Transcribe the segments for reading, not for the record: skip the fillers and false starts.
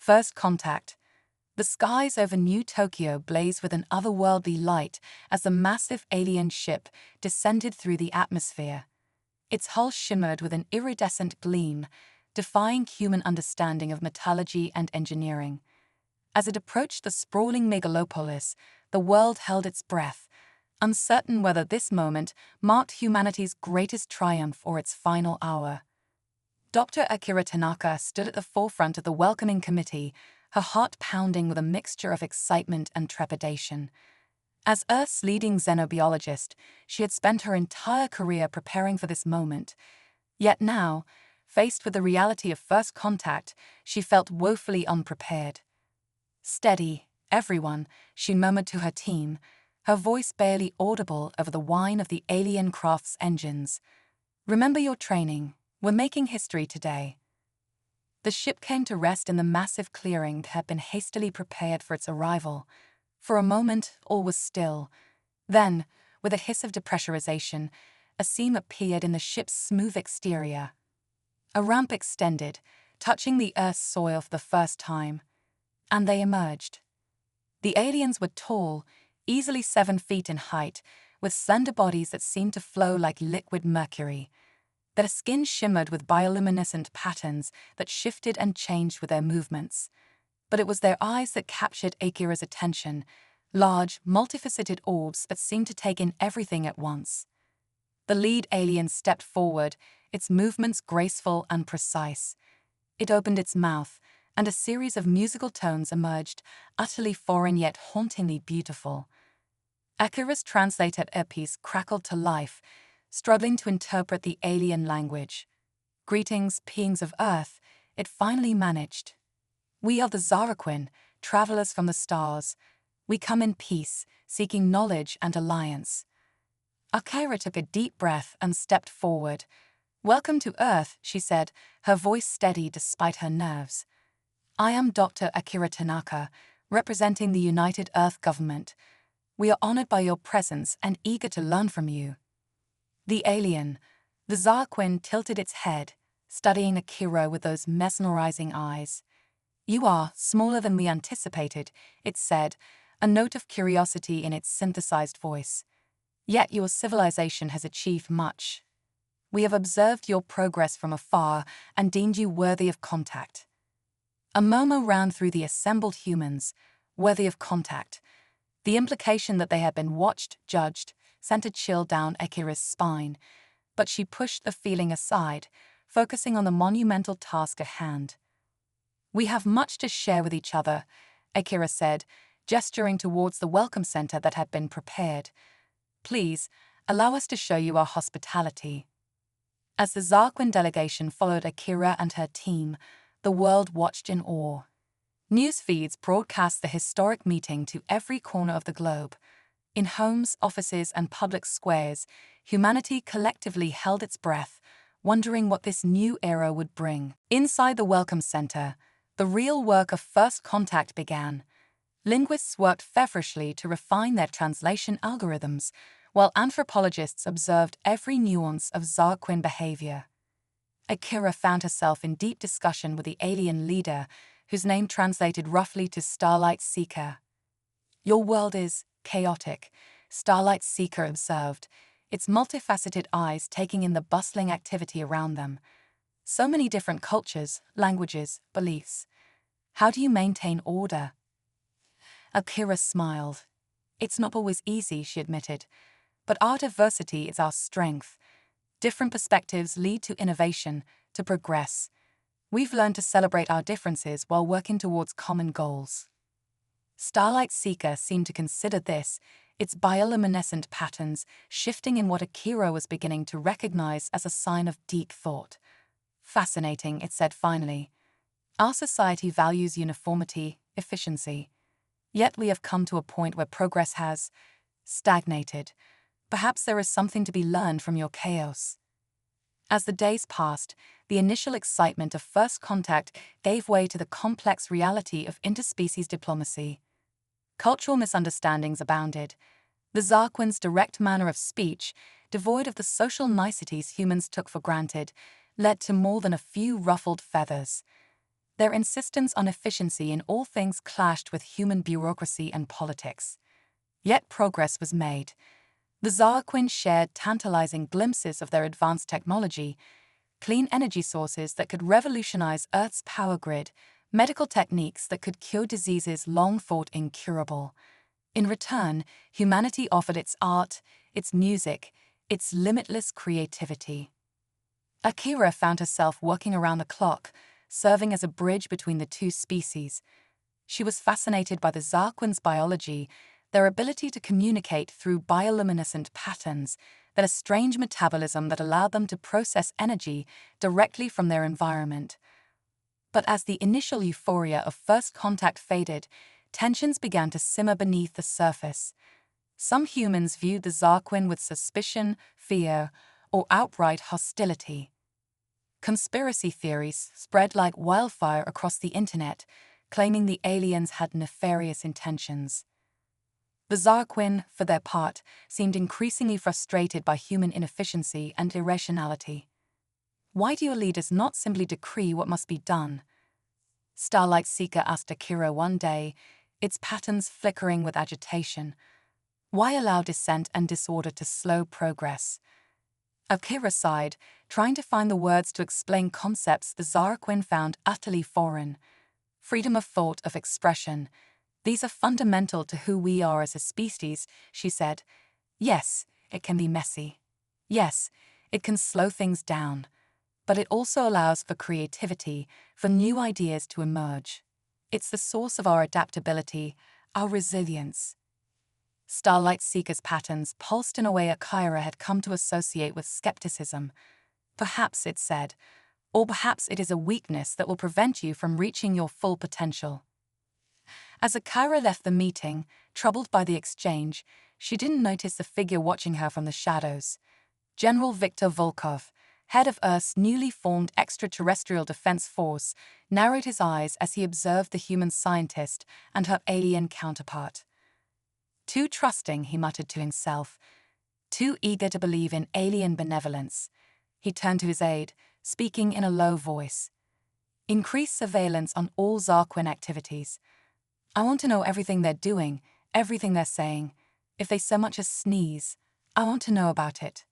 First contact. The skies over New Tokyo blazed with an otherworldly light as the massive alien ship descended through the atmosphere. Its hull shimmered with an iridescent gleam, defying human understanding of metallurgy and engineering. As it approached the sprawling megalopolis, the world held its breath, uncertain whether this moment marked humanity's greatest triumph or its final hour. Dr. Akira Tanaka stood at the forefront of the welcoming committee, her heart pounding with a mixture of excitement and trepidation. As Earth's leading xenobiologist, she had spent her entire career preparing for this moment. Yet now, faced with the reality of first contact, she felt woefully unprepared. "Steady, everyone," she murmured to her team, her voice barely audible over the whine of the alien craft's engines. "Remember your training. We're making history today." The ship came to rest in the massive clearing that had been hastily prepared for its arrival. For a moment, all was still. Then, with a hiss of depressurization, a seam appeared in the ship's smooth exterior. A ramp extended, touching the Earth's soil for the first time. And they emerged. The aliens were tall, easily 7 feet in height, with slender bodies that seemed to flow like liquid mercury. Their skin shimmered with bioluminescent patterns that shifted and changed with their movements. But it was their eyes that captured Akira's attention, large, multifaceted orbs that seemed to take in everything at once. The lead alien stepped forward, its movements graceful and precise. It opened its mouth, and a series of musical tones emerged, utterly foreign yet hauntingly beautiful. Akira's translated earpiece crackled to life, struggling to interpret the alien language. "Greetings, beings of Earth," it finally managed. "We are the Zaraquin, travelers from the stars. We come in peace, seeking knowledge and alliance." Akira took a deep breath and stepped forward. "Welcome to Earth," she said, her voice steady despite her nerves. "I am Dr. Akira Tanaka, representing the United Earth government. We are honored by your presence and eager to learn from you." The alien, the Zaraquin, tilted its head, studying Akira with those mesmerizing eyes. "You are smaller than we anticipated," it said, a note of curiosity in its synthesized voice. "Yet your civilization has achieved much. We have observed your progress from afar and deemed you worthy of contact." A murmur ran through the assembled humans, worthy of contact. The implication that they had been watched, judged, sent a chill down Akira's spine, but she pushed the feeling aside, focusing on the monumental task at hand. "We have much to share with each other," Akira said, gesturing towards the welcome center that had been prepared. "Please, allow us to show you our hospitality." As the Zaraquin delegation followed Akira and her team, the world watched in awe. News feeds broadcast the historic meeting to every corner of the globe. In homes, offices, and public squares, humanity collectively held its breath, wondering what this new era would bring. Inside the Welcome Center, the real work of first contact began. Linguists worked feverishly to refine their translation algorithms, while anthropologists observed every nuance of Zaraquin behavior. Akira found herself in deep discussion with the alien leader, whose name translated roughly to Starlight Seeker. "Your world is chaotic," Starlight Seeker observed, its multifaceted eyes taking in the bustling activity around them. "So many different cultures, languages, beliefs. How do you maintain order?" Akira smiled. "It's not always easy," she admitted, "but our diversity is our strength. Different perspectives lead to innovation, to progress. We've learned to celebrate our differences while working towards common goals." Starlight Seeker seemed to consider this, its bioluminescent patterns shifting in what Akira was beginning to recognize as a sign of deep thought. "Fascinating," it said finally. "Our society values uniformity, efficiency. Yet we have come to a point where progress has stagnated. Perhaps there is something to be learned from your chaos." As the days passed, the initial excitement of first contact gave way to the complex reality of interspecies diplomacy. Cultural misunderstandings abounded. The Zaraquin's direct manner of speech, devoid of the social niceties humans took for granted, led to more than a few ruffled feathers. Their insistence on efficiency in all things clashed with human bureaucracy and politics. Yet progress was made. The Zarquin shared tantalizing glimpses of their advanced technology, clean energy sources that could revolutionize Earth's power grid, medical techniques that could cure diseases long thought incurable. In return, humanity offered its art, its music, its limitless creativity. Akira found herself working around the clock, serving as a bridge between the two species. She was fascinated by the Zarquin's biology, their ability to communicate through bioluminescent patterns, their strange metabolism that allowed them to process energy directly from their environment. But as the initial euphoria of first contact faded, tensions began to simmer beneath the surface. Some humans viewed the Zarquin with suspicion, fear, or outright hostility. Conspiracy theories spread like wildfire across the internet, claiming the aliens had nefarious intentions. The Zarquin, for their part, seemed increasingly frustrated by human inefficiency and irrationality. Why do your leaders not simply decree what must be done? Starlight Seeker asked Akira one day, its patterns flickering with agitation. Why allow dissent and disorder to slow progress? Akira sighed, trying to find the words to explain concepts the Zarquin found utterly foreign. Freedom of thought, of expression. These are fundamental to who we are as a species, she said. Yes, it can be messy. Yes, it can slow things down. But it also allows for creativity, for new ideas to emerge. It's the source of our adaptability, our resilience. Starlight Seeker's patterns pulsed in a way Akira had come to associate with skepticism. Perhaps, it said, or perhaps it is a weakness that will prevent you from reaching your full potential. As Akira left the meeting, troubled by the exchange, she didn't notice the figure watching her from the shadows. General Viktor Volkov, head of Earth's newly formed extraterrestrial defense force, narrowed his eyes as he observed the human scientist and her alien counterpart. Too trusting, he muttered to himself. Too eager to believe in alien benevolence. He turned to his aide, speaking in a low voice. Increase surveillance on all Zarquin activities. I want to know everything they're doing, everything they're saying. If they so much as sneeze, I want to know about it.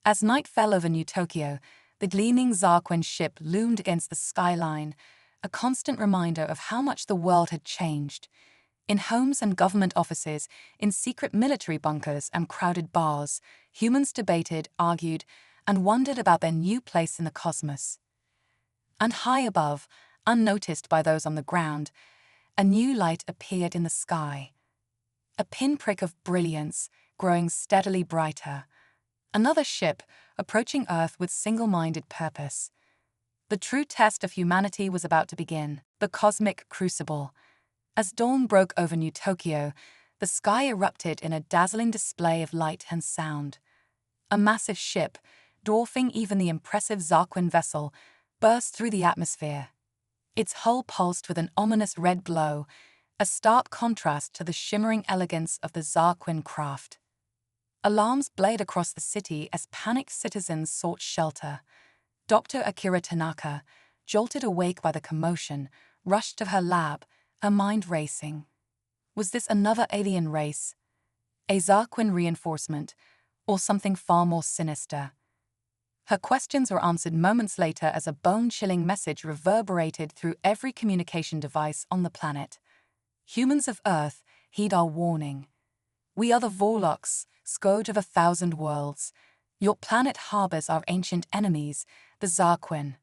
As night fell over New Tokyo, the gleaming Zarquin ship loomed against the skyline, a constant reminder of how much the world had changed. In homes and government offices, in secret military bunkers and crowded bars, humans debated, argued, and wondered about their new place in the cosmos. And high above, unnoticed by those on the ground, a new light appeared in the sky. A pinprick of brilliance, growing steadily brighter. Another ship, approaching Earth with single-minded purpose. The true test of humanity was about to begin, the cosmic crucible. As dawn broke over New Tokyo, the sky erupted in a dazzling display of light and sound. A massive ship, dwarfing even the impressive Zarquin vessel, burst through the atmosphere. Its hull pulsed with an ominous red glow, a stark contrast to the shimmering elegance of the Zarquin craft. Alarms blared across the city as panicked citizens sought shelter. Dr. Akira Tanaka, jolted awake by the commotion, rushed to her lab, her mind racing. Was this another alien race? A Zarquin reinforcement, or something far more sinister? Her questions were answered moments later as a bone-chilling message reverberated through every communication device on the planet. Humans of Earth, heed our warning. We are the Vorloks, scourge of 1,000 worlds. Your planet harbors our ancient enemies, the Zarquin.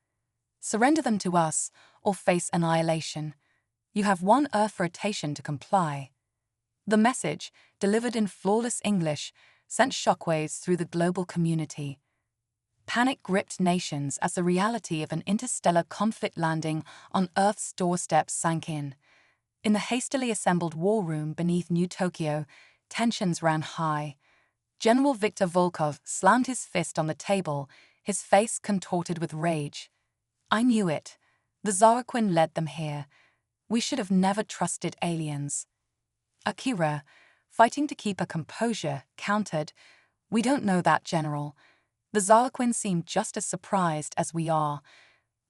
Surrender them to us, or face annihilation. You have one Earth rotation to comply. The message, delivered in flawless English, sent shockwaves through the global community. Panic gripped nations as the reality of an interstellar conflict landing on Earth's doorstep sank in. In the hastily assembled war room beneath New Tokyo, tensions ran high. General Viktor Volkov slammed his fist on the table, his face contorted with rage. I knew it. The Zarquin led them here. We should have never trusted aliens. Akira, fighting to keep her composure, countered, We don't know that, General. The Zarquin seem just as surprised as we are.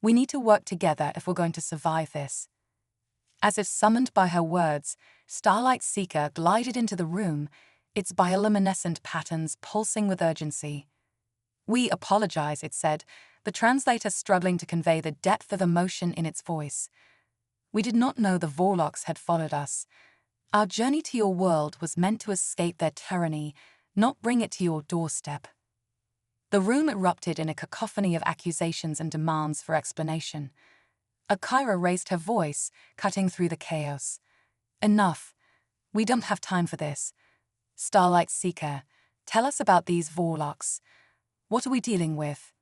We need to work together if we're going to survive this. As if summoned by her words, Starlight Seeker glided into the room, its bioluminescent patterns pulsing with urgency. "We apologize," it said, the translator struggling to convey the depth of emotion in its voice. "We did not know the Vorloks had followed us. Our journey to your world was meant to escape their tyranny, not bring it to your doorstep." The room erupted in a cacophony of accusations and demands for explanation. Akira raised her voice, cutting through the chaos. "Enough. We don't have time for this. Starlight Seeker, tell us about these Vorloks. What are we dealing with?"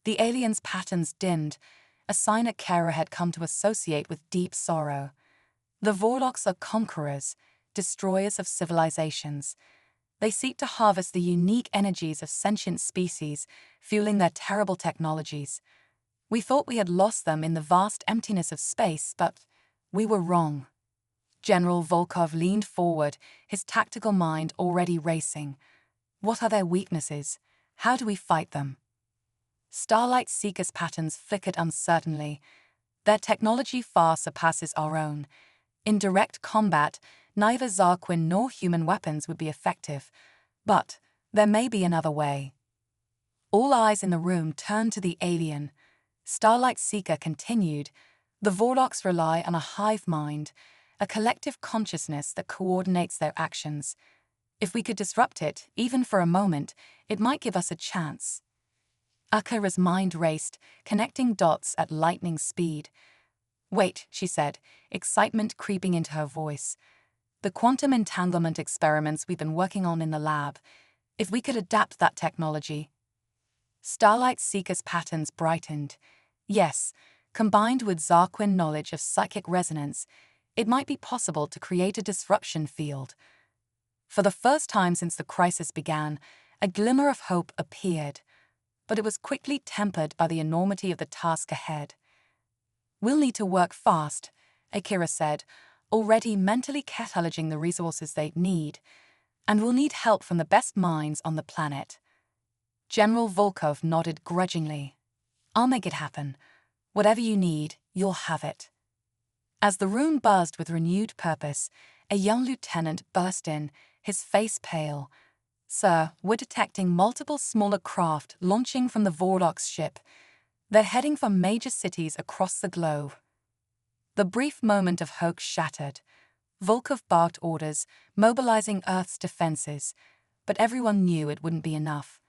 The alien's patterns dimmed, a sign Akira had come to associate with deep sorrow. The Vorloks are conquerors, destroyers of civilizations. They seek to harvest the unique energies of sentient species, fueling their terrible technologies. We thought we had lost them in the vast emptiness of space, but we were wrong. General Volkov leaned forward, his tactical mind already racing. What are their weaknesses? How do we fight them? Starlight Seeker's patterns flickered uncertainly. Their technology far surpasses our own. In direct combat, neither Zarquin nor human weapons would be effective, but there may be another way. All eyes in the room turned to the alien. Starlight Seeker continued, "The Vorloks rely on a hive mind, a collective consciousness that coordinates their actions. If we could disrupt it, even for a moment, it might give us a chance." Akira's mind raced, connecting dots at lightning speed. "Wait," she said, excitement creeping into her voice. "The quantum entanglement experiments we've been working on in the lab. If we could adapt that technology." Starlight Seeker's patterns brightened. Yes, combined with Zarquin knowledge of psychic resonance, it might be possible to create a disruption field. For the first time since the crisis began, a glimmer of hope appeared, but it was quickly tempered by the enormity of the task ahead. "We'll need to work fast," Akira said, already mentally cataloging the resources they'd need, "and we'll need help from the best minds on the planet." General Volkov nodded grudgingly. "I'll make it happen. Whatever you need, you'll have it." As the room buzzed with renewed purpose, a young lieutenant burst in, his face pale. "Sir, we're detecting multiple smaller craft launching from the Vorloks ship. They're heading for major cities across the globe." The brief moment of hope shattered. Volkov barked orders, mobilizing Earth's defenses, but everyone knew it wouldn't be enough.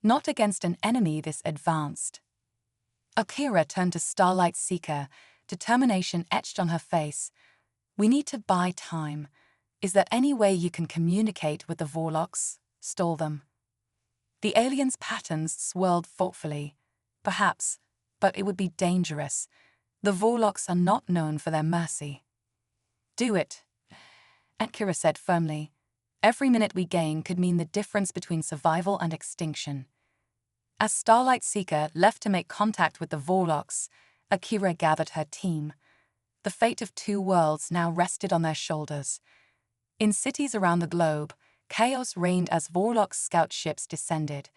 Not against an enemy this advanced. Akira turned to Starlight Seeker, determination etched on her face. "We need to buy time. Is there any way you can communicate with the Vorloks? Stall them?" The alien's patterns swirled thoughtfully. "Perhaps, but it would be dangerous. The Vorloks are not known for their mercy." "Do it," Akira said firmly. "Every minute we gain could mean the difference between survival and extinction." As Starlight Seeker left to make contact with the Vorloks, Akira gathered her team. The fate of two worlds now rested on their shoulders. In cities around the globe, chaos reigned as Vorlok scout ships descended.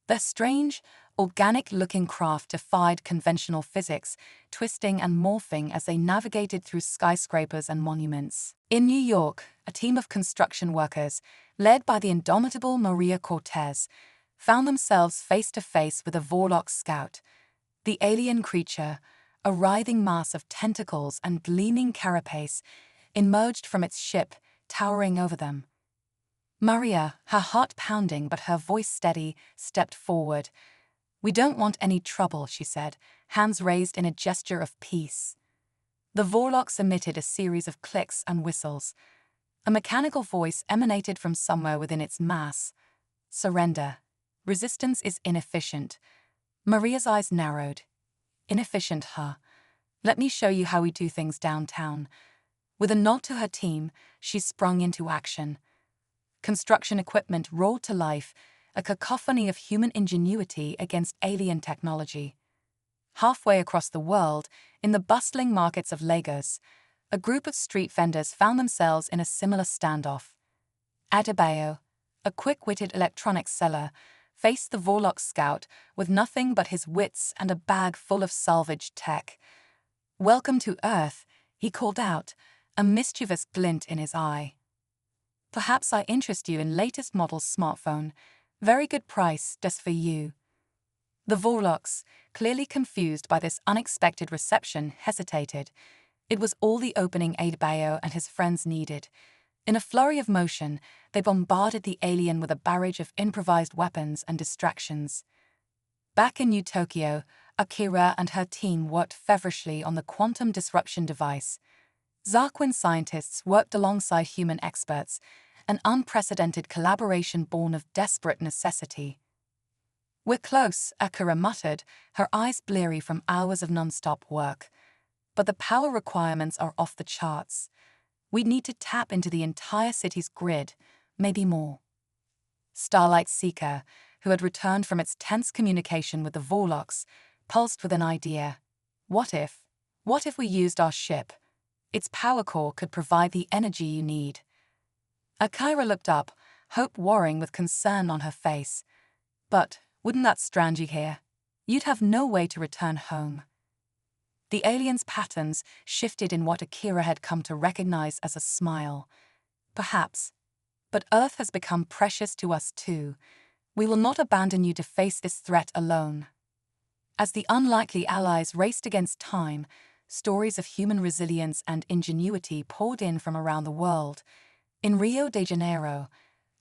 Their strange, organic-looking craft defied conventional physics, twisting and morphing as they navigated through skyscrapers and monuments. In New York, a team of construction workers, led by the indomitable Maria Cortez, found themselves face-to-face with a Vorlok scout. The alien creature, a writhing mass of tentacles and gleaming carapace, emerged from its ship, towering over them. Maria, her heart pounding but her voice steady, stepped forward. "We don't want any trouble," she said, hands raised in a gesture of peace. The Vorloks emitted a series of clicks and whistles. A mechanical voice emanated from somewhere within its mass. "Surrender. Resistance is inefficient." Maria's eyes narrowed. "Inefficient, huh? Let me show you how we do things downtown." With a nod to her team, she sprung into action. Construction equipment roared to life, a cacophony of human ingenuity against alien technology. Halfway across the world, in the bustling markets of Lagos, a group of street vendors found themselves in a similar standoff. Adebayo, a quick-witted electronics seller, faced the Vorlock scout with nothing but his wits and a bag full of salvaged tech. "Welcome to Earth," he called out, a mischievous glint in his eye. "Perhaps I interest you in latest model smartphone. Very good price, just for you." The Vorlocks, clearly confused by this unexpected reception, hesitated. It was all the opening Adebayo and his friends needed. In a flurry of motion, they bombarded the alien with a barrage of improvised weapons and distractions. Back in New Tokyo, Akira and her team worked feverishly on the quantum disruption device. Zarquin scientists worked alongside human experts, an unprecedented collaboration born of desperate necessity. "We're close," Akira muttered, her eyes bleary from hours of non-stop work. "But the power requirements are off the charts. We'd need to tap into the entire city's grid, maybe more." Starlight Seeker, who had returned from its tense communication with the Vorlocks, pulsed with an idea. What if we used our ship? Its power core could provide the energy you need." Akira looked up, hope warring with concern on her face. "But wouldn't that strand you here? You'd have no way to return home." The alien's patterns shifted in what Akira had come to recognize as a smile. "Perhaps. But Earth has become precious to us too. We will not abandon you to face this threat alone." As the unlikely allies raced against time, stories of human resilience and ingenuity poured in from around the world. In Rio de Janeiro,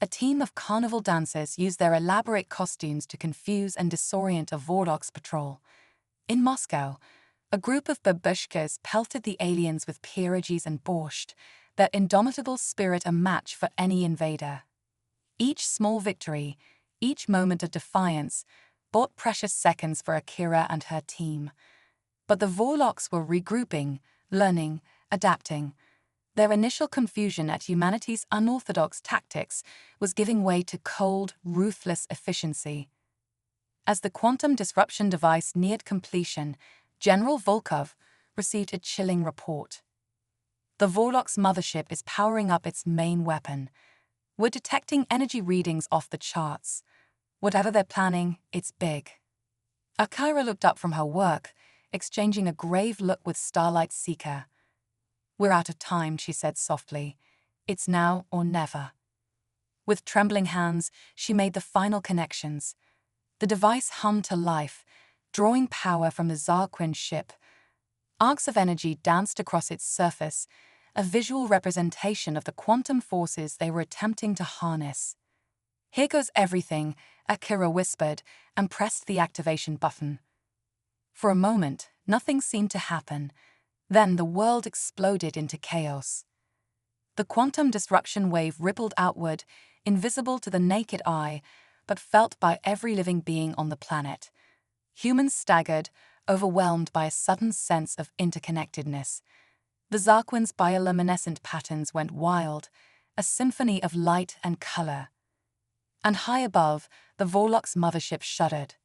a team of carnival dancers used their elaborate costumes to confuse and disorient a Vorlock's patrol. In Moscow, a group of babushkas pelted the aliens with pierogies and borscht, their indomitable spirit a match for any invader. Each small victory, each moment of defiance, bought precious seconds for Akira and her team. But the Vorlocks were regrouping, learning, adapting. Their initial confusion at humanity's unorthodox tactics was giving way to cold, ruthless efficiency. As the quantum disruption device neared completion, General Volkov received a chilling report. "The Vorlock's mothership is powering up its main weapon. We're detecting energy readings off the charts. Whatever they're planning, it's big." Akira looked up from her work, exchanging a grave look with Starlight Seeker. "We're out of time," she said softly. "It's now or never." With trembling hands, she made the final connections. The device hummed to life, drawing power from the Zarquin ship. Arcs of energy danced across its surface, a visual representation of the quantum forces they were attempting to harness. "Here goes everything," Akira whispered and pressed the activation button. For a moment, nothing seemed to happen. Then the world exploded into chaos. The quantum disruption wave rippled outward, invisible to the naked eye, but felt by every living being on the planet. Humans staggered, overwhelmed by a sudden sense of interconnectedness. The Zarquin's bioluminescent patterns went wild, a symphony of light and color. And high above, the Vorlock's mothership shuddered.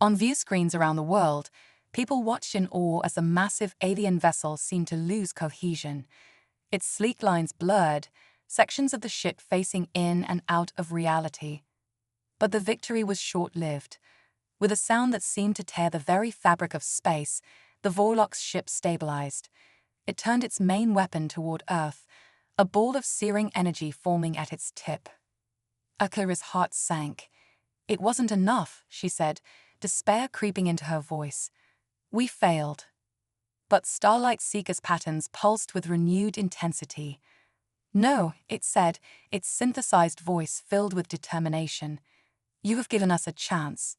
On view screens around the world, people watched in awe as the massive alien vessel seemed to lose cohesion. Its sleek lines blurred, sections of the ship facing in and out of reality. But the victory was short-lived. With a sound that seemed to tear the very fabric of space, the Vorlock's ship stabilized. It turned its main weapon toward Earth, a ball of searing energy forming at its tip. Akira's heart sank. "It wasn't enough," she said, despair creeping into her voice. "We failed." But Starlight Seeker's patterns pulsed with renewed intensity. "No," it said, its synthesized voice filled with determination. "You have given us a chance.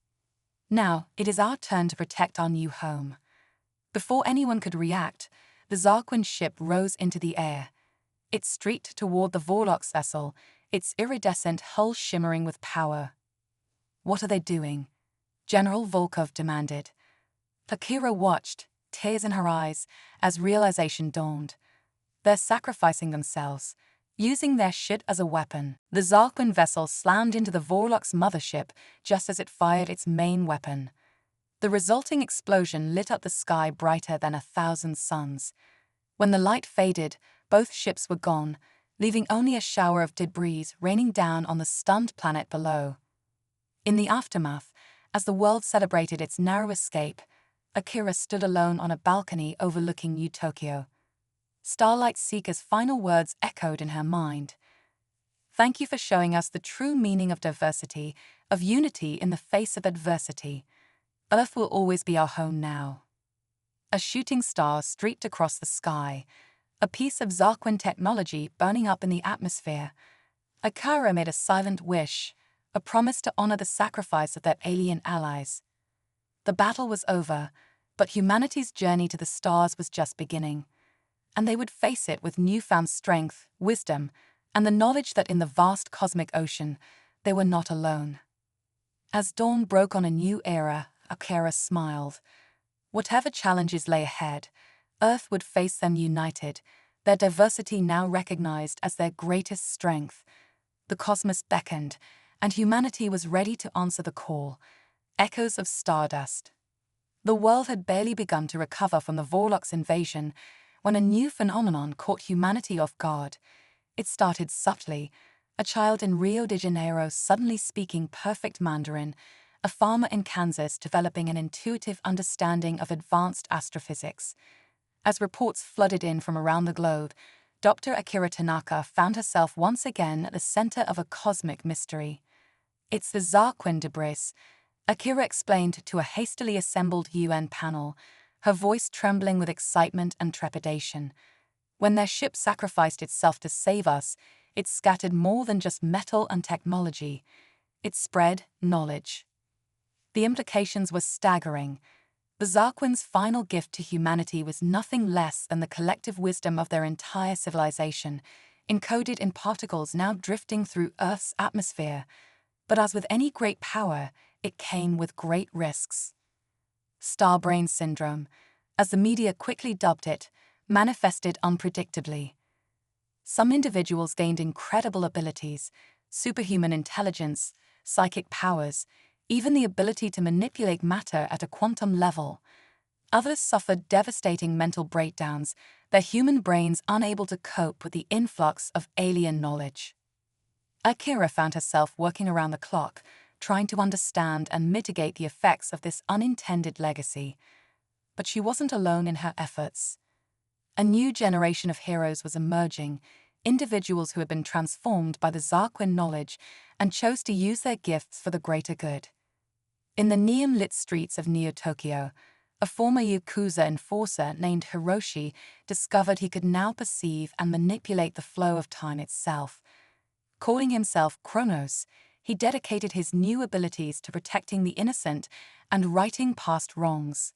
Now it is our turn to protect our new home." Before anyone could react, the Zarquin ship rose into the air. It streaked toward the Vorlock's vessel, its iridescent hull shimmering with power. "What are they doing?" General Volkov demanded. Akira watched, tears in her eyes, as realization dawned. "They're sacrificing themselves, using their shit as a weapon." The Zarquin vessel slammed into the Vorlock's mothership just as it fired its main weapon. The resulting explosion lit up the sky brighter than 1,000 suns. When the light faded, both ships were gone, leaving only a shower of debris raining down on the stunned planet below. In the aftermath, as the world celebrated its narrow escape, Akira stood alone on a balcony overlooking New Tokyo. Starlight Seeker's final words echoed in her mind. "Thank you for showing us the true meaning of diversity, of unity in the face of adversity. Earth will always be our home now." A shooting star streaked across the sky, a piece of Zarquin technology burning up in the atmosphere. Akira made a silent wish, a promise to honor the sacrifice of their alien allies. The battle was over, but humanity's journey to the stars was just beginning, and they would face it with newfound strength, wisdom, and the knowledge that in the vast cosmic ocean, they were not alone. As dawn broke on a new era, Akira smiled. Whatever challenges lay ahead, Earth would face them united, their diversity now recognized as their greatest strength. The cosmos beckoned, and humanity was ready to answer the call. Echoes of stardust. The world had barely begun to recover from the Vorloc's invasion when a new phenomenon caught humanity off guard. It started subtly, a child in Rio de Janeiro suddenly speaking perfect Mandarin, a farmer in Kansas developing an intuitive understanding of advanced astrophysics. As reports flooded in from around the globe, Dr. Akira Tanaka found herself once again at the center of a cosmic mystery. "It's the Zarquin debris," Akira explained to a hastily assembled UN panel, her voice trembling with excitement and trepidation. "When their ship sacrificed itself to save us, it scattered more than just metal and technology. It spread knowledge." The implications were staggering. The Zarquin's final gift to humanity was nothing less than the collective wisdom of their entire civilization, encoded in particles now drifting through Earth's atmosphere. But as with any great power, it came with great risks. Starbrain syndrome, as the media quickly dubbed it, manifested unpredictably. Some individuals gained incredible abilities, superhuman intelligence, psychic powers, even the ability to manipulate matter at a quantum level. Others suffered devastating mental breakdowns, their human brains unable to cope with the influx of alien knowledge. Akira found herself working around the clock, trying to understand and mitigate the effects of this unintended legacy. But she wasn't alone in her efforts. A new generation of heroes was emerging, individuals who had been transformed by the Zarquin knowledge and chose to use their gifts for the greater good. In the neon-lit streets of Neo-Tokyo, a former Yakuza enforcer named Hiroshi discovered he could now perceive and manipulate the flow of time itself. Calling himself Kronos, he dedicated his new abilities to protecting the innocent and righting past wrongs.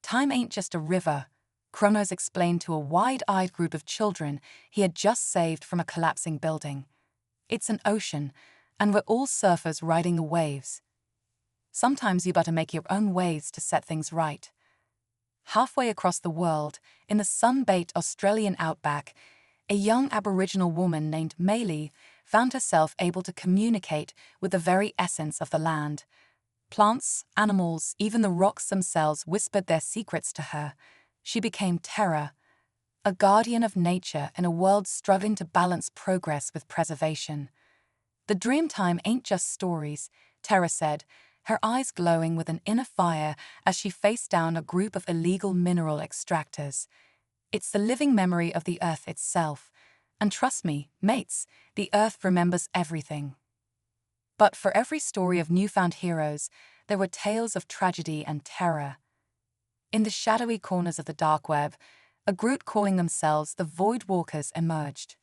"Time ain't just a river," Kronos explained to a wide-eyed group of children he had just saved from a collapsing building. "It's an ocean, and we're all surfers riding the waves. Sometimes you better make your own waves to set things right." Halfway across the world, in the sun-baked Australian outback, a young Aboriginal woman named Maylee found herself able to communicate with the very essence of the land. Plants, animals, even the rocks themselves whispered their secrets to her. She became Terra, a guardian of nature in a world struggling to balance progress with preservation. "The Dreamtime ain't just stories," Terra said, her eyes glowing with an inner fire as she faced down a group of illegal mineral extractors. "It's the living memory of the Earth itself. And trust me, mates, the Earth remembers everything." But for every story of newfound heroes, there were tales of tragedy and terror. In the shadowy corners of the dark web, a group calling themselves the Void Walkers emerged.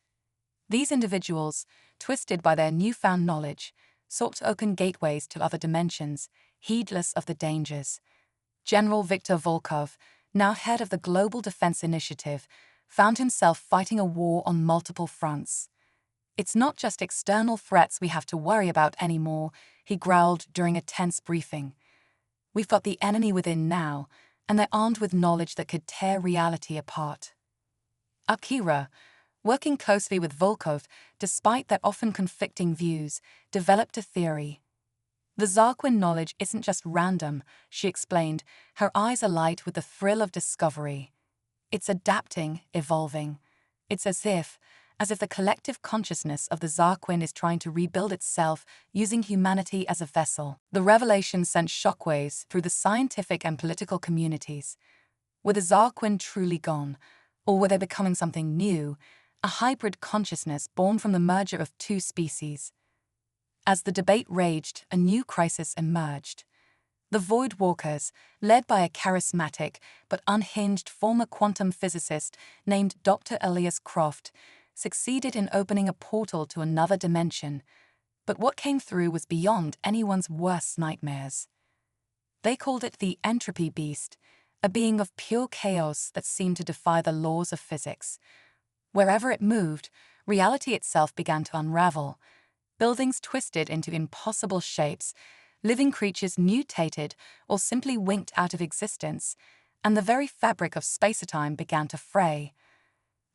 These individuals, twisted by their newfound knowledge, sought to open gateways to other dimensions, heedless of the dangers. General Viktor Volkov, now head of the Global Defense Initiative, found himself fighting a war on multiple fronts. "It's not just external threats we have to worry about anymore," he growled during a tense briefing. "We've got the enemy within now, and they're armed with knowledge that could tear reality apart." Akira, working closely with Volkov despite their often conflicting views, developed a theory. "The Zarquin knowledge isn't just random," she explained, her eyes alight with the thrill of discovery. "It's adapting, evolving. It's as if, as if the collective consciousness of the Zarquin is trying to rebuild itself using humanity as a vessel. The revelation sent shockwaves through the scientific and political communities. Were the Zarquin truly gone, or were they becoming something new, a hybrid consciousness born from the merger of two species? As the debate raged, a new crisis emerged. The Void Walkers, led by a charismatic but unhinged former quantum physicist named Dr. Elias Croft, succeeded in opening a portal to another dimension. But what came through was beyond anyone's worst nightmares. They called it the Entropy Beast, a being of pure chaos that seemed to defy the laws of physics. Wherever it moved, reality itself began to unravel. Buildings twisted into impossible shapes, living creatures mutated or simply winked out of existence, and the very fabric of space-time began to fray.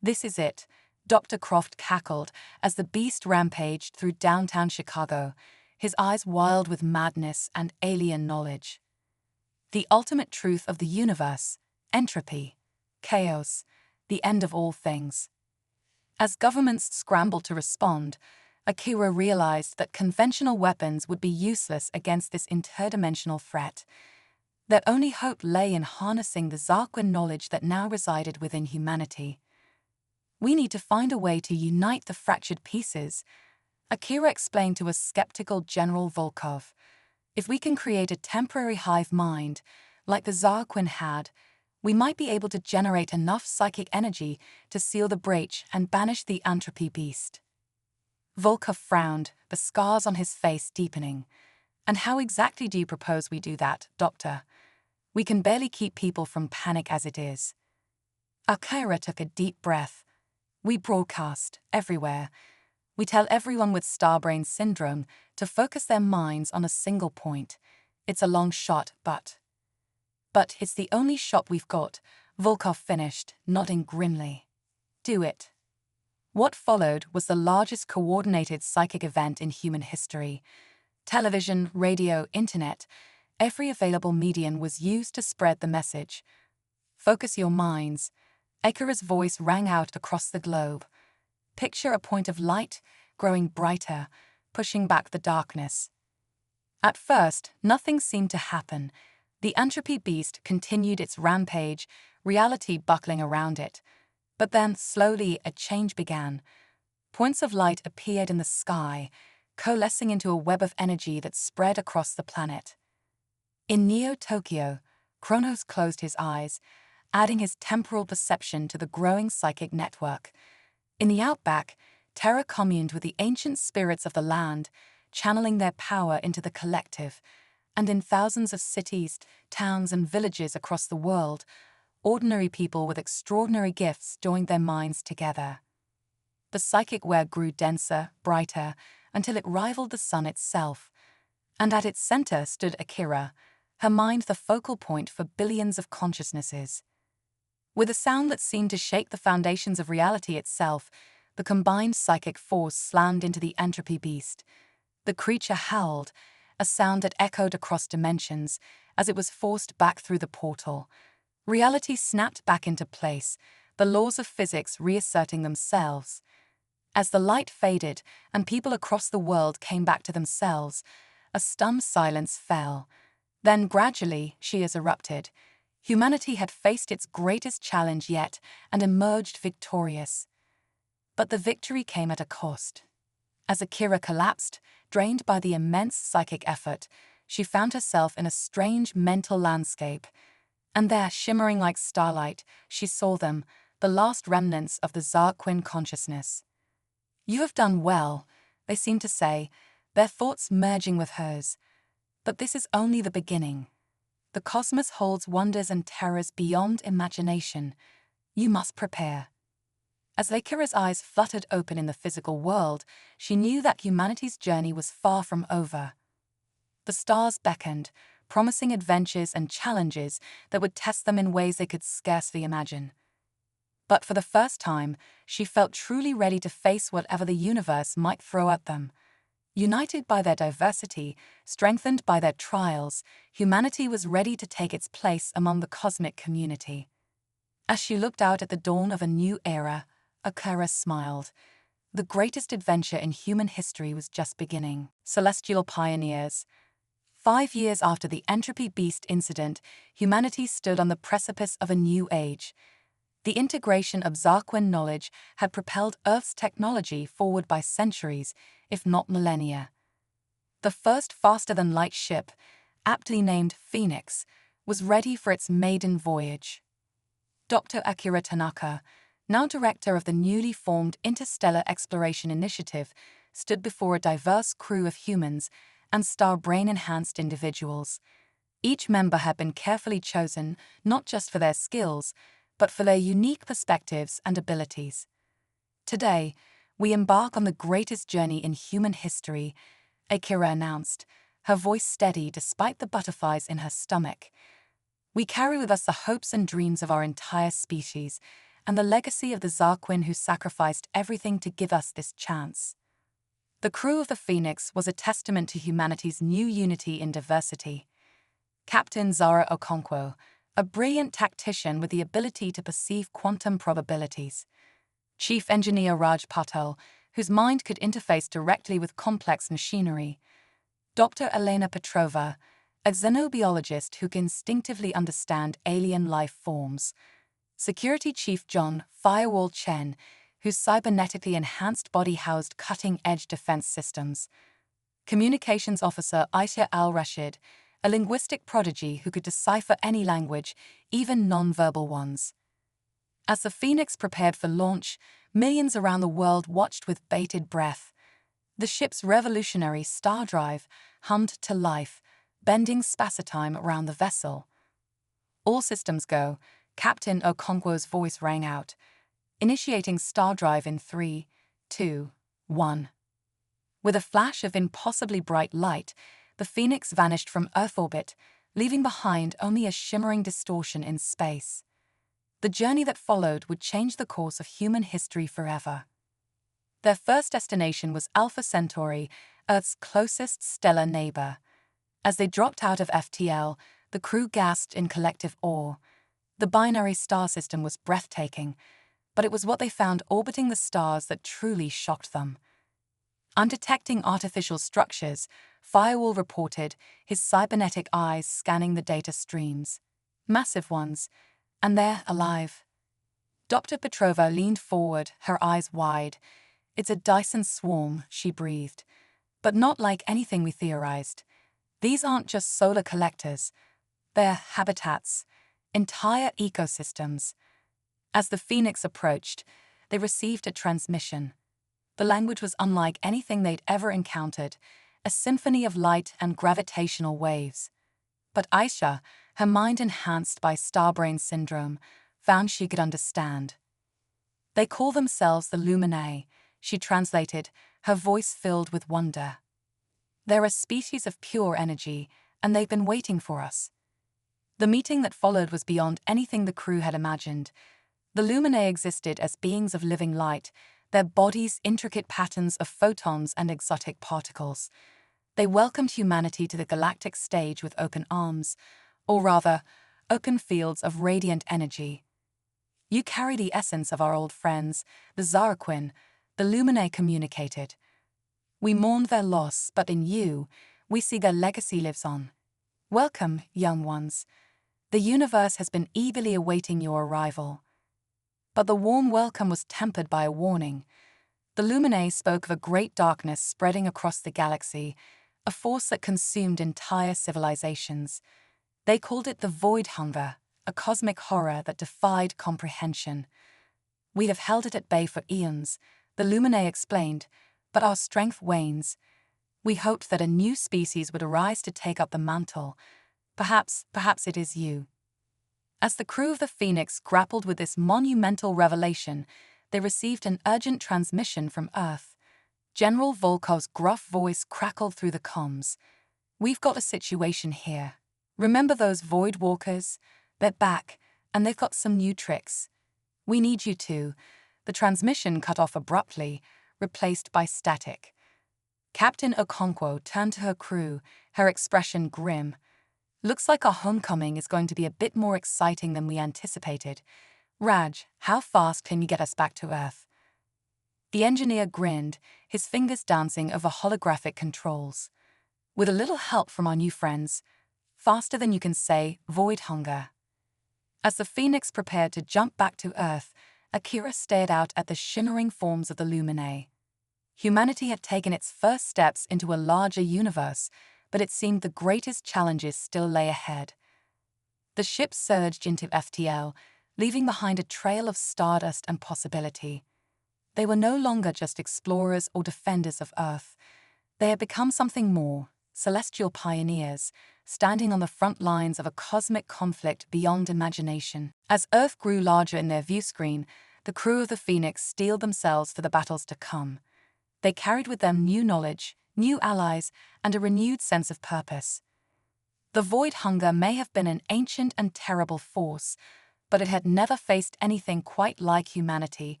"This is it," Dr. Croft cackled as the beast rampaged through downtown Chicago, his eyes wild with madness and alien knowledge. "The ultimate truth of the universe, entropy, chaos, the end of all things." As governments scrambled to respond, Akira realized that conventional weapons would be useless against this interdimensional threat. Their only hope lay in harnessing the Zarquin knowledge that now resided within humanity. "We need to find a way to unite the fractured pieces," Akira explained to a skeptical General Volkov. "If we can create a temporary hive mind, like the Zarquin had, we might be able to generate enough psychic energy to seal the breach and banish the entropy beast." Volkov frowned, the scars on his face deepening. "And how exactly do you propose we do that, Doctor? We can barely keep people from panic as it is." Akira took a deep breath. "We broadcast, everywhere. We tell everyone with starbrain syndrome to focus their minds on a single point. It's a long shot, but it's the only shot we've got," Volkov finished, nodding grimly. "Do it." What followed was the largest coordinated psychic event in human history. Television, radio, internet, every available medium was used to spread the message. "Focus your minds." Akira's voice rang out across the globe. "Picture a point of light, growing brighter, pushing back the darkness." At first, nothing seemed to happen. The entropy beast continued its rampage, reality buckling around it. But then, slowly, a change began. Points of light appeared in the sky, coalescing into a web of energy that spread across the planet. In Neo-Tokyo, Kronos closed his eyes, adding his temporal perception to the growing psychic network. In the outback, Terra communed with the ancient spirits of the land, channeling their power into the collective. And in thousands of cities, towns, and villages across the world, ordinary people with extraordinary gifts joined their minds together. The psychic web grew denser, brighter, until it rivaled the sun itself. And at its center stood Akira, her mind the focal point for billions of consciousnesses. With a sound that seemed to shake the foundations of reality itself, the combined psychic force slammed into the entropy beast. The creature howled, a sound that echoed across dimensions as it was forced back through the portal. Reality snapped back into place, the laws of physics reasserting themselves. As the light faded and people across the world came back to themselves, a stunned silence fell. Then gradually, shears erupted. Humanity had faced its greatest challenge yet and emerged victorious. But the victory came at a cost. As Akira collapsed, drained by the immense psychic effort, she found herself in a strange mental landscape. And there, shimmering like starlight, she saw them, the last remnants of the Zarquin consciousness. "You have done well," they seemed to say, their thoughts merging with hers. "But this is only the beginning. The cosmos holds wonders and terrors beyond imagination. You must prepare." As Akira's eyes fluttered open in the physical world, she knew that humanity's journey was far from over. The stars beckoned, promising adventures and challenges that would test them in ways they could scarcely imagine. But for the first time, she felt truly ready to face whatever the universe might throw at them. United by their diversity, strengthened by their trials, humanity was ready to take its place among the cosmic community. As she looked out at the dawn of a new era, Akira smiled. the greatest adventure in human history was just beginning. Celestial pioneers. 5 years after the Entropy Beast incident, humanity stood on the precipice of a new age. The integration of Zarquin knowledge had propelled Earth's technology forward by centuries, if not millennia. The first faster-than-light ship, aptly named Phoenix, was ready for its maiden voyage. Dr. Akira Tanaka, now director of the newly formed Interstellar Exploration Initiative, stood before a diverse crew of humans and star-brain-enhanced individuals. Each member had been carefully chosen not just for their skills, but for their unique perspectives and abilities. Today, we embark on the greatest journey in human history, Akira announced, her voice steady despite the butterflies in her stomach. We carry with us the hopes and dreams of our entire species, and the legacy of the Zarquin who sacrificed everything to give us this chance. The crew of the Phoenix was a testament to humanity's new unity in diversity. Captain Zara Okonkwo, a brilliant tactician with the ability to perceive quantum probabilities. Chief Engineer Raj Patel, whose mind could interface directly with complex machinery. Dr. Elena Petrova, a xenobiologist who can instinctively understand alien life forms. Security Chief John Firewall Chen, whose cybernetically enhanced body housed cutting-edge defense systems. Communications Officer Aisha Al-Rashid, a linguistic prodigy who could decipher any language, even non-verbal ones. As the Phoenix prepared for launch, millions around the world watched with bated breath. The ship's revolutionary star drive hummed to life, bending spacetime around the vessel. All systems go, Captain Okonkwo's voice rang out, initiating star drive in 3, 2, 1. With a flash of impossibly bright light, the Phoenix vanished from Earth orbit, leaving behind only a shimmering distortion in space. The journey that followed would change the course of human history forever. Their first destination was Alpha Centauri, Earth's closest stellar neighbor. As they dropped out of FTL, the crew gasped in collective awe. The binary star system was breathtaking, but it was what they found orbiting the stars that truly shocked them. Undetecting artificial structures, Firewall reported, his cybernetic eyes scanning the data streams. Massive ones, and they're alive. Dr. Petrova leaned forward, her eyes wide. It's a Dyson swarm, she breathed. But not like anything we theorized. These aren't just solar collectors. They're habitats, entire ecosystems. As the Phoenix approached, they received a transmission. The language was unlike anything they'd ever encountered, a symphony of light and gravitational waves. But Aisha, her mind enhanced by starbrain syndrome, found she could understand. They call themselves the Luminae, she translated, her voice filled with wonder. They're a species of pure energy, and they've been waiting for us. The meeting that followed was beyond anything the crew had imagined. The Luminae existed as beings of living light, their bodies intricate patterns of photons and exotic particles. They welcomed humanity to the galactic stage with open arms, or rather, open fields of radiant energy. You carry the essence of our old friends, the Zarquin, the Luminae communicated. We mourned their loss, but in you, we see their legacy lives on. Welcome, young ones. The universe has been eagerly awaiting your arrival. But the warm welcome was tempered by a warning. The Luminae spoke of a great darkness spreading across the galaxy, a force that consumed entire civilizations. They called it the Void Hunger, a cosmic horror that defied comprehension. We have held it at bay for eons, the Luminae explained, but our strength wanes. We hoped that a new species would arise to take up the mantle. Perhaps it is you. As the crew of the Phoenix grappled with this monumental revelation, they received an urgent transmission from Earth. General Volkov's gruff voice crackled through the comms. We've got a situation here. Remember those Void Walkers? They're back, and they've got some new tricks. We need you to. The transmission cut off abruptly, replaced by static. Captain Okonkwo turned to her crew, her expression grim. Looks like our homecoming is going to be a bit more exciting than we anticipated. Raj, how fast can you get us back to Earth? The engineer grinned, his fingers dancing over holographic controls. With a little help from our new friends, faster than you can say, void hunger. As the Phoenix prepared to jump back to Earth, Akira stared out at the shimmering forms of the Luminae. Humanity had taken its first steps into a larger universe, but it seemed the greatest challenges still lay ahead. The ship surged into FTL, leaving behind a trail of stardust and possibility. They were no longer just explorers or defenders of Earth. They had become something more, celestial pioneers, standing on the front lines of a cosmic conflict beyond imagination. As Earth grew larger in their viewscreen, the crew of the Phoenix steeled themselves for the battles to come. They carried with them new knowledge, new allies, and a renewed sense of purpose. The void hunger may have been an ancient and terrible force, but it had never faced anything quite like humanity,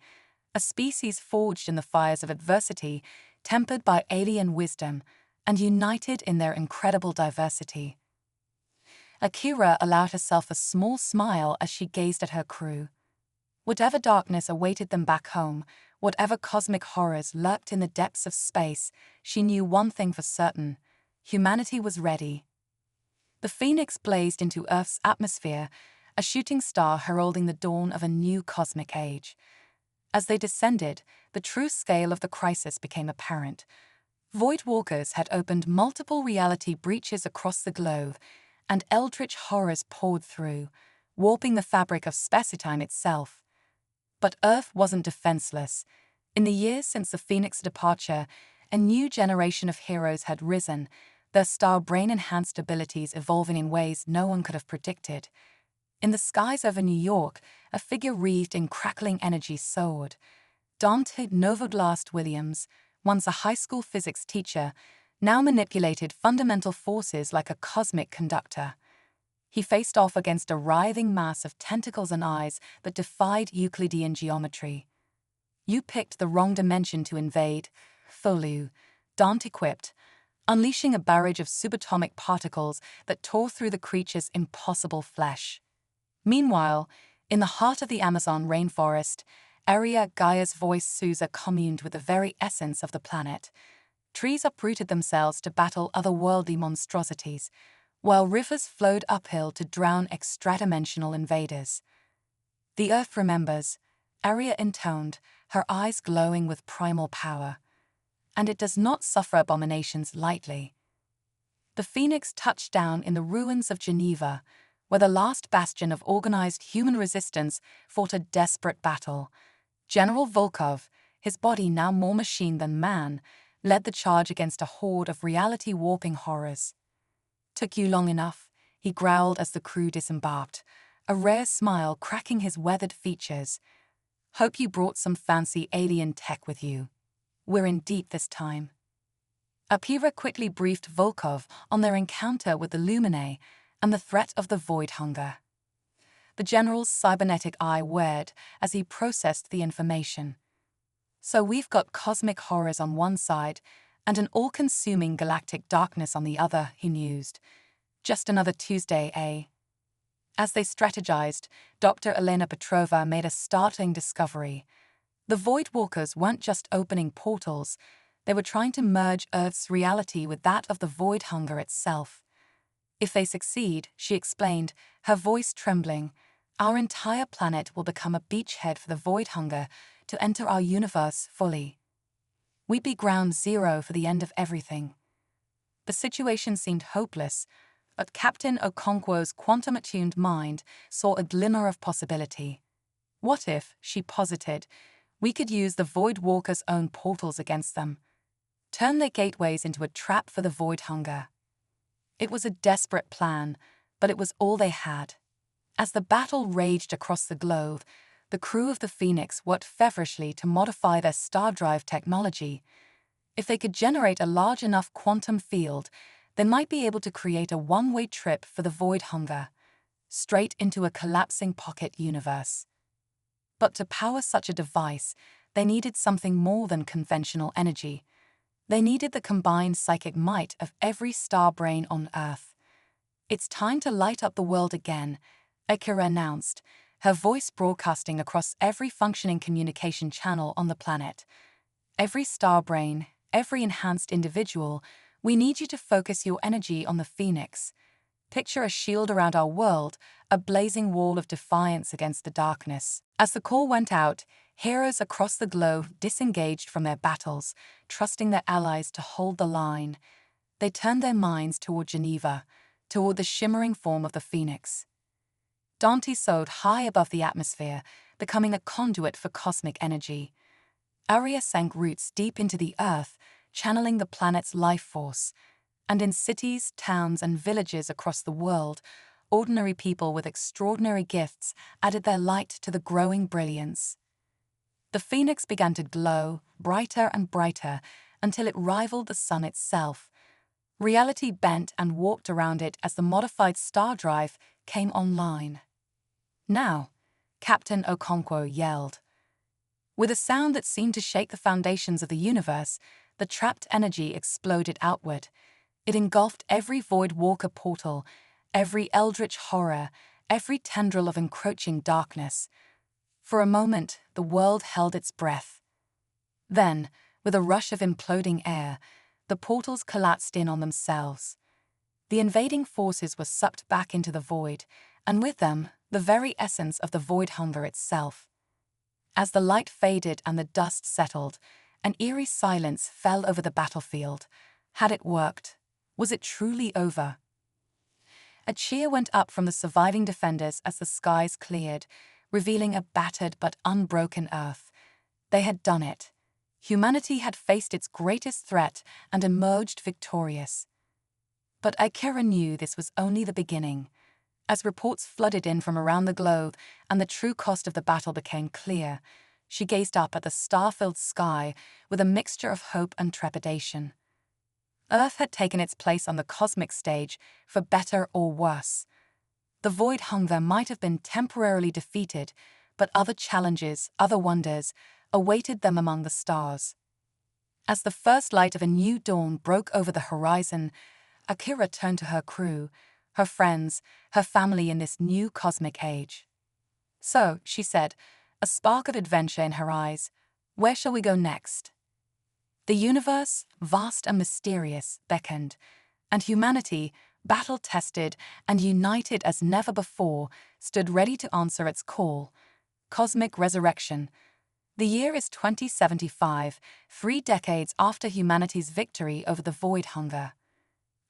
a species forged in the fires of adversity, tempered by alien wisdom, and united in their incredible diversity. Akira allowed herself a small smile as she gazed at her crew. Whatever darkness awaited them back home, whatever cosmic horrors lurked in the depths of space, she knew one thing for certain: humanity was ready. The Phoenix blazed into Earth's atmosphere, a shooting star heralding the dawn of a new cosmic age. As they descended, the true scale of the crisis became apparent. Void walkers had opened multiple reality breaches across the globe, and eldritch horrors poured through, warping the fabric of space-time itself. But Earth wasn't defenseless. In the years since the Phoenix departure, a new generation of heroes had risen, their star brain-enhanced abilities evolving in ways no one could have predicted. In the skies over New York, a figure wreathed in crackling energy soared. Dante Novoglast Williams, once a high school physics teacher, now manipulated fundamental forces like a cosmic conductor. He faced off against a writhing mass of tentacles and eyes that defied Euclidean geometry. "You picked the wrong dimension to invade, Tholu," Dante quipped, unleashing a barrage of subatomic particles that tore through the creature's impossible flesh. Meanwhile, in the heart of the Amazon rainforest, Aria Gaia's voice Sousa communed with the very essence of the planet. Trees uprooted themselves to battle otherworldly monstrosities, while rivers flowed uphill to drown extradimensional invaders. "The Earth remembers," Aria intoned, her eyes glowing with primal power. "And it does not suffer abominations lightly." The Phoenix touched down in the ruins of Geneva, where the last bastion of organized human resistance fought a desperate battle. General Volkov, his body now more machine than man, led the charge against a horde of reality-warping horrors. "Took you long enough," he growled as the crew disembarked, a rare smile cracking his weathered features. "Hope you brought some fancy alien tech with you. We're in deep this time." Akira quickly briefed Volkov on their encounter with the Luminae and the threat of the void hunger. The general's cybernetic eye wared as he processed the information. "So we've got cosmic horrors on one side and an all-consuming galactic darkness on the other," he mused. "Just another Tuesday, eh?" As they strategized, Dr. Elena Petrova made a startling discovery. The Void Walkers weren't just opening portals, they were trying to merge Earth's reality with that of the void hunger itself. "If they succeed," she explained, her voice trembling, "our entire planet will become a beachhead for the void hunger to enter our universe fully. We'd be ground zero for the end of everything." The situation seemed hopeless, but Captain Okonkwo's quantum-attuned mind saw a glimmer of possibility. "What if," she posited, "we could use the Void Walkers' own portals against them? Turn their gateways into a trap for the void hunger." It was a desperate plan, but it was all they had. As the battle raged across the globe, the crew of the Phoenix worked feverishly to modify their star drive technology. If they could generate a large enough quantum field, they might be able to create a one-way trip for the void hunger, straight into a collapsing pocket universe. But to power such a device, they needed something more than conventional energy. They needed the combined psychic might of every star brain on Earth. "It's time to light up the world again," Akira announced, her voice broadcasting across every functioning communication channel on the planet. Every star brain, every enhanced individual, we need you to focus your energy on the Phoenix. Picture a shield around our world, a blazing wall of defiance against the darkness. As the call went out, heroes across the globe disengaged from their battles, trusting their allies to hold the line. They turned their minds toward Geneva, toward the shimmering form of the Phoenix. Dante soared high above the atmosphere, becoming a conduit for cosmic energy. Aria sank roots deep into the earth, channeling the planet's life force. And in cities, towns, and villages across the world, ordinary people with extraordinary gifts added their light to the growing brilliance. The Phoenix began to glow, brighter and brighter, until it rivaled the sun itself. Reality bent and warped around it as the modified star drive came online. "Now," Captain Okonkwo yelled. With a sound that seemed to shake the foundations of the universe, the trapped energy exploded outward. It engulfed every Void Walker portal, every eldritch horror, every tendril of encroaching darkness. For a moment, the world held its breath. Then, with a rush of imploding air, the portals collapsed in on themselves. The invading forces were sucked back into the void, and with them, the very essence of the void hunger itself. As the light faded and the dust settled, an eerie silence fell over the battlefield. Had it worked? Was it truly over? A cheer went up from the surviving defenders as the skies cleared, revealing a battered but unbroken Earth. They had done it. Humanity had faced its greatest threat and emerged victorious. But Akira knew this was only the beginning. As reports flooded in from around the globe and the true cost of the battle became clear, she gazed up at the star-filled sky with a mixture of hope and trepidation. Earth had taken its place on the cosmic stage, for better or worse. The void hunger might have been temporarily defeated, but other challenges, other wonders, awaited them among the stars. As the first light of a new dawn broke over the horizon, Akira turned to her crew, her friends, her family in this new cosmic age. "So," she said, a spark of adventure in her eyes, "where shall we go next?" The universe, vast and mysterious, beckoned, and humanity, battle-tested and united as never before, stood ready to answer its call. Cosmic resurrection. The year is 2075, 3 decades after humanity's victory over the void hunger.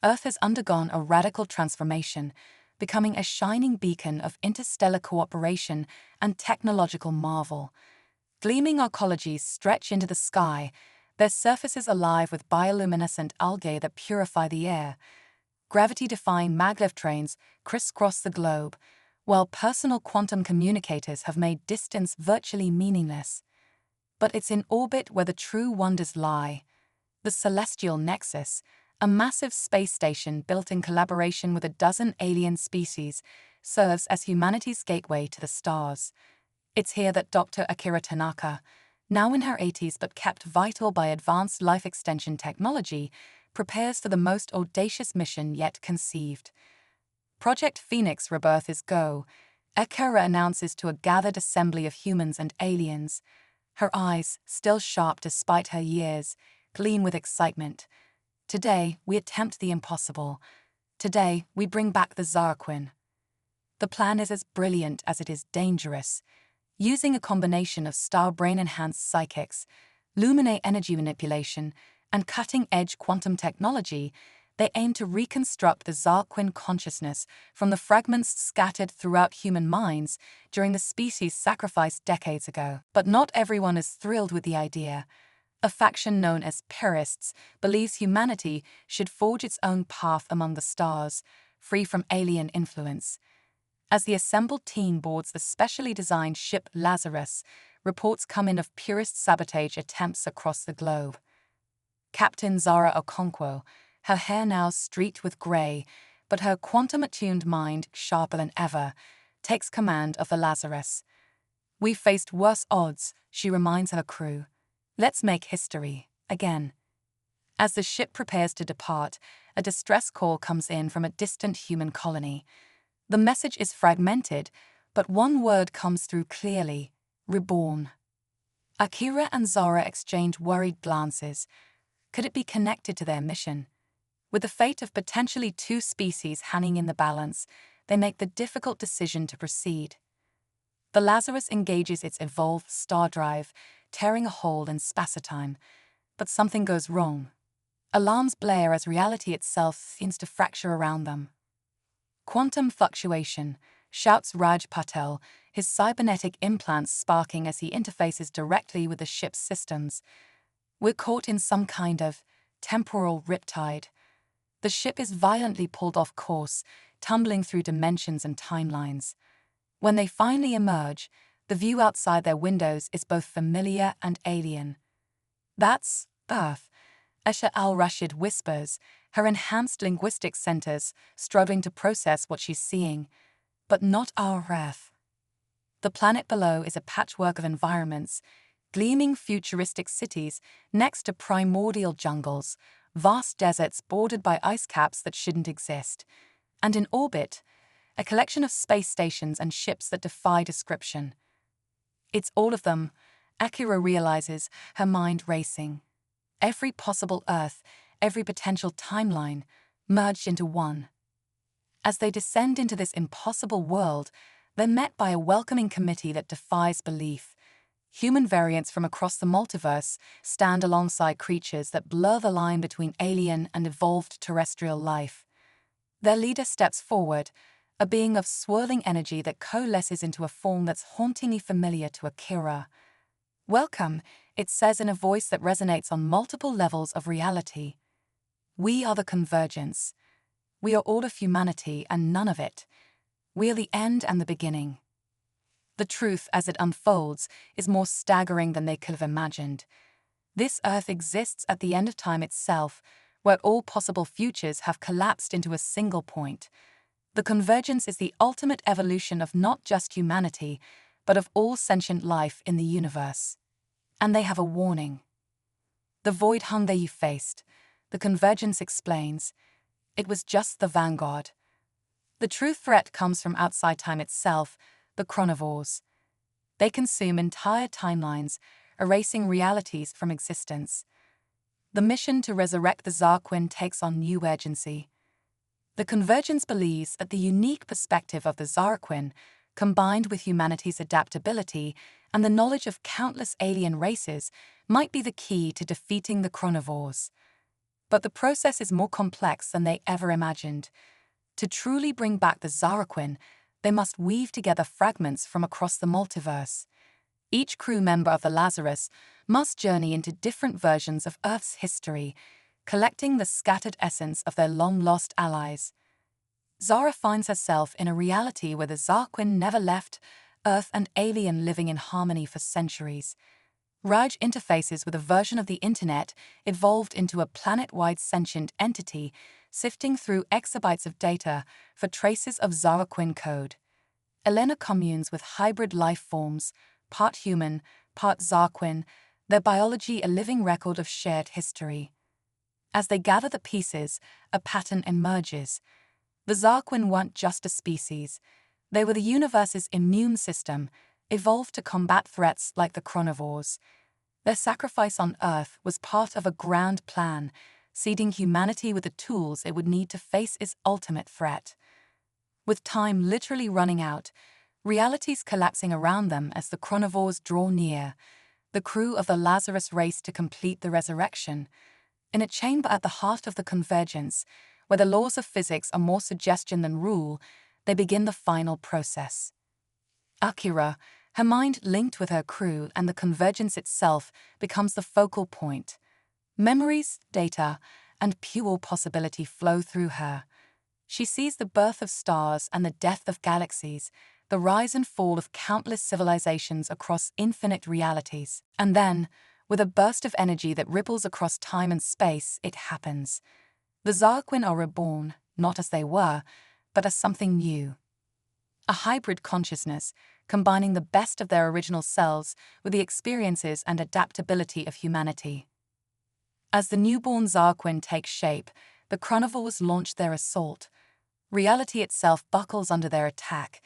Earth has undergone a radical transformation, becoming a shining beacon of interstellar cooperation and technological marvel. Gleaming arcologies stretch into the sky, their surfaces alive with bioluminescent algae that purify the air. Gravity-defying maglev trains crisscross the globe, while personal quantum communicators have made distance virtually meaningless. But it's in orbit where the true wonders lie. The Celestial Nexus, a massive space station built in collaboration with a dozen alien species, serves as humanity's gateway to the stars. It's here that Dr. Akira Tanaka, now in her 80s but kept vital by advanced life extension technology, prepares for the most audacious mission yet conceived. Project Phoenix Rebirth is go, Akira announces to a gathered assembly of humans and aliens. Her eyes, still sharp despite her years, gleam with excitement. "Today, we attempt the impossible. Today, we bring back the Zarquin." The plan is as brilliant as it is dangerous. Using a combination of star brain-enhanced psychics, luminate energy manipulation, and cutting-edge quantum technology, they aim to reconstruct the Zarquin consciousness from the fragments scattered throughout human minds during the species' sacrifice decades ago. But not everyone is thrilled with the idea. A faction known as Purists believes humanity should forge its own path among the stars, free from alien influence. As the assembled team boards the specially designed ship Lazarus, reports come in of purist sabotage attempts across the globe. Captain Zara Okonkwo, her hair now streaked with grey, but her quantum-attuned mind sharper than ever, takes command of the Lazarus. "We've faced worse odds," she reminds her crew. "Let's make history, again." As the ship prepares to depart, a distress call comes in from a distant human colony. The message is fragmented, but one word comes through clearly: reborn. Akira and Zara exchange worried glances. Could it be connected to their mission? With the fate of potentially two species hanging in the balance, they make the difficult decision to proceed. The Lazarus engages its evolved star drive, tearing a hole in space-time. But something goes wrong. Alarms blare as reality itself seems to fracture around them. Quantum fluctuation, shouts Raj Patel, his cybernetic implants sparking as he interfaces directly with the ship's systems. We're caught in some kind of temporal riptide. The ship is violently pulled off course, tumbling through dimensions and timelines. When they finally emerge, the view outside their windows is both familiar and alien. That's Earth, Esha al-Rashid whispers, her enhanced linguistic centers struggling to process what she's seeing. But not our Earth. The planet below is a patchwork of environments, gleaming futuristic cities next to primordial jungles, vast deserts bordered by ice caps that shouldn't exist, and in orbit, a collection of space stations and ships that defy description. It's all of them, Akira realizes, her mind racing. Every possible Earth, every potential timeline, merged into one. As they descend into this impossible world, they're met by a welcoming committee that defies belief. Human variants from across the multiverse stand alongside creatures that blur the line between alien and evolved terrestrial life. Their leader steps forward, a being of swirling energy that coalesces into a form that's hauntingly familiar to Akira. "Welcome," it says in a voice that resonates on multiple levels of reality. "We are the convergence. We are all of humanity and none of it. We are the end and the beginning." The truth, as it unfolds, is more staggering than they could have imagined. This Earth exists at the end of time itself, where all possible futures have collapsed into a single point. The convergence is the ultimate evolution of not just humanity, but of all sentient life in the universe. And they have a warning. "The void hunger you faced," the convergence explains. "It was just the vanguard. The true threat comes from outside time itself, the chronivores. They consume entire timelines, erasing realities from existence. The mission to resurrect the Zarquin takes on new urgency. The convergence believes that the unique perspective of the Zarquin, combined with humanity's adaptability and the knowledge of countless alien races, might be the key to defeating the chronivores. But the process is more complex than they ever imagined. To truly bring back the Zarquin, they must weave together fragments from across the multiverse. Each crew member of the Lazarus must journey into different versions of Earth's history, collecting the scattered essence of their long-lost allies. Zara finds herself in a reality where the Zarquin never left Earth and alien living in harmony for centuries. Raj interfaces with a version of the internet evolved into a planet-wide sentient entity, sifting through exabytes of data for traces of Zarquin code. Elena communes with hybrid life forms, part human, part Zarquin, their biology a living record of shared history. As they gather the pieces, a pattern emerges. The Zarquin weren't just a species. They were the universe's immune system, evolved to combat threats like the chronivores. Their sacrifice on Earth was part of a grand plan, seeding humanity with the tools it would need to face its ultimate threat. With time literally running out, realities collapsing around them as the chronivores draw near, the crew of the Lazarus race to complete the resurrection. In a chamber at the heart of the convergence, where the laws of physics are more suggestion than rule, they begin the final process. Akira, her mind linked with her crew and the convergence itself, becomes the focal point. Memories, data, and pure possibility flow through her. She sees the birth of stars and the death of galaxies, the rise and fall of countless civilizations across infinite realities. And then, with a burst of energy that ripples across time and space, it happens. The Zarquin are reborn, not as they were, but as something new. A hybrid consciousness, combining the best of their original selves with the experiences and adaptability of humanity. As the newborn Zarquin takes shape, the chronivores launch their assault. Reality itself buckles under their attack.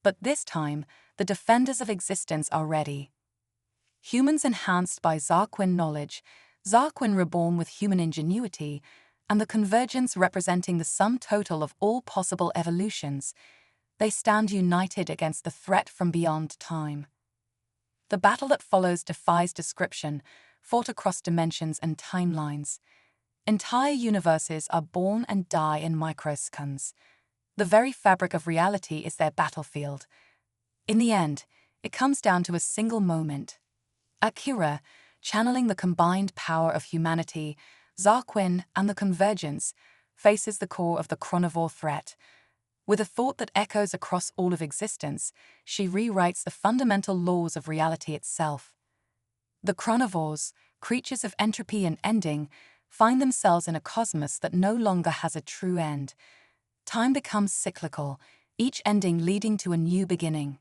But this time, the defenders of existence are ready. humans enhanced by Zarquin knowledge, Zarquin reborn with human ingenuity, and the convergence representing the sum total of all possible evolutions. They stand united against the threat from beyond time. The battle that follows defies description, fought across dimensions and timelines. Entire universes are born and die in microseconds. The very fabric of reality is their battlefield. In the end, it comes down to a single moment. Akira, channeling the combined power of humanity, Zarquin, and the convergence, faces the core of the chronivore threat. With a thought that echoes across all of existence, she rewrites the fundamental laws of reality itself. The chronivores, creatures of entropy and ending, find themselves in a cosmos that no longer has a true end. Time becomes cyclical, each ending leading to a new beginning.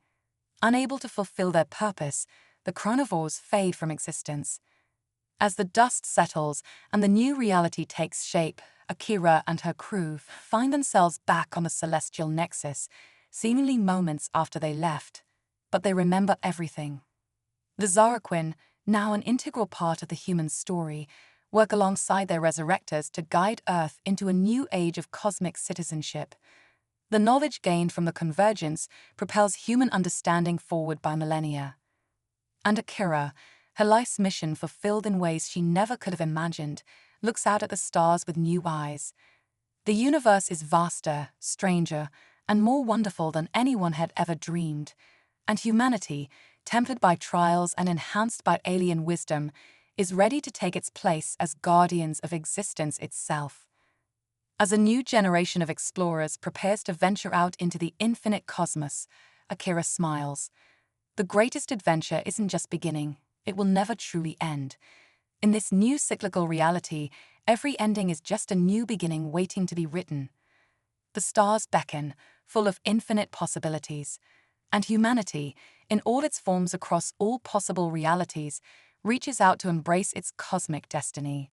Unable to fulfill their purpose, the chronivores fade from existence. As the dust settles and the new reality takes shape, Akira and her crew find themselves back on the celestial nexus, seemingly moments after they left. But they remember everything. The Zarquin, now an integral part of the human story, work alongside their resurrectors to guide Earth into a new age of cosmic citizenship. The knowledge gained from the convergence propels human understanding forward by millennia. And Akira, her life's mission fulfilled in ways she never could have imagined, looks out at the stars with new eyes. The universe is vaster, stranger, and more wonderful than anyone had ever dreamed. And humanity, tempered by trials and enhanced by alien wisdom, is ready to take its place as guardians of existence itself. As a new generation of explorers prepares to venture out into the infinite cosmos, Akira smiles. The greatest adventure isn't just beginning, it will never truly end. In this new cyclical reality, every ending is just a new beginning waiting to be written. The stars beckon, full of infinite possibilities, and humanity, in all its forms across all possible realities, reaches out to embrace its cosmic destiny.